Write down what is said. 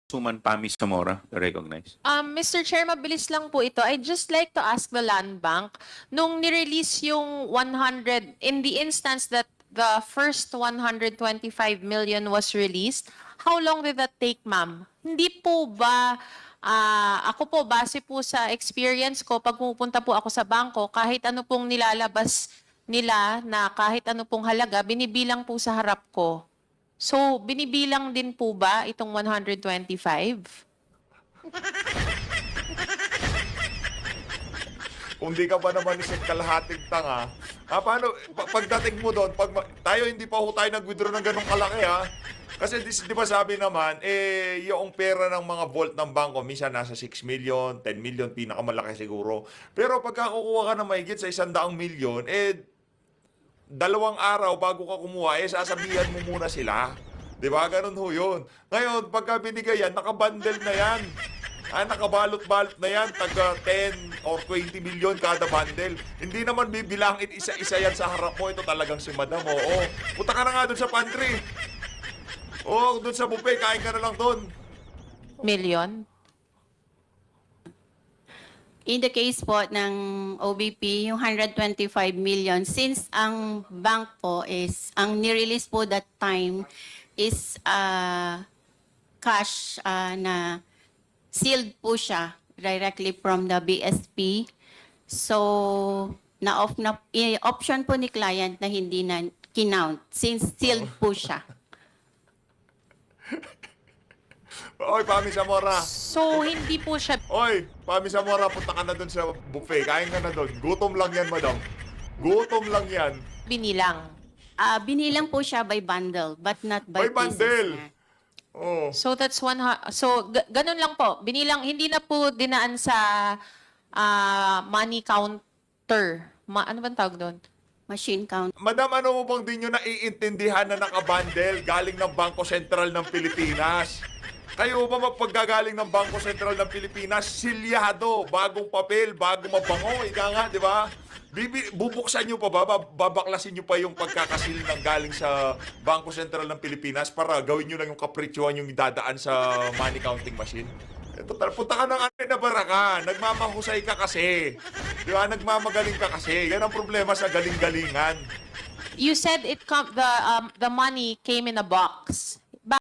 Suman Pami Zamora, recognize. Mr. Chair, mabilis lang po ito. I'd just like to ask the Land Bank, nung nirelease yung 100, in the instance that the first 125 million was released, how long did that take, ma'am? Hindi po ba, ako po, base po sa experience ko, pag pupunta po ako sa bangko, kahit ano pong nilalabas nila na kahit ano pong halaga, binibilang po sa harap ko. So, binibilang din po ba itong 125? Kung di ka ba naman isang kalahating tanga, paano, pagdating mo doon, tayo hindi pa ho tayo nag-withdraw ng ganong kalaki Kasi di ba sabi naman, yung pera ng mga vault ng bangko, minsan nasa 6 million, 10 million, pinakamalaki siguro. Pero pagka kukuha ka na mahigit sa 100 milyon, 2 araw bago ka kumuha, sasabihan mo muna sila. Di ba? Ganun ho yun. Ngayon, pagka binigay yan, nakabundle na yan. Nakabalot-balot na yan, taga 10 or 20 million kada bundle. Hindi naman bibilangin isa-isa yan sa harap mo. Ito talagang si madam. Oo. Punta ka na nga doon sa pantry. Oo, doon sa buffet, kain ka na lang doon. Million? In the case po ng OBP, yung 125 million, since ang bank po is, ang nirelease po that time is cash na sealed po siya directly from the BSP. So, option po ni client na hindi na kinount since sealed po siya. Oy, Pami Zamora. So, hindi po siya... Oy, Pami Zamora, punta ka na doon sa buffet. Kain ka na doon. Gutom lang yan, madam. Gutom lang yan. binilang. Binilang po siya by bundle, but not by By bundle. pieces. Oh. So, that's ganun lang po. Binilang, hindi na po dinaan sa money counter. Ano bang tawag doon? Machine count. Madam, ano mo bang di nyo naiintindihan na nakabundle galing ng Bangko Sentral ng Pilipinas? Kayo ba mapaggagaling ng Bangko Sentral ng Pilipinas, silyado, bagong papel, bagong mabango, ika nga, di ba? Bubuksan nyo pa ba? Babaklasin nyo pa yung pagkakasil ng galing sa Bangko Sentral ng Pilipinas para gawin nyo lang yung kapritsyohan yung dadaan sa money counting machine? Total, punta ka ng na baraka. Nagmamahusay ka kasi. Di ba? Nagmamagaling ka kasi. Yan ang problema sa galing-galingan. You said the money came in a box.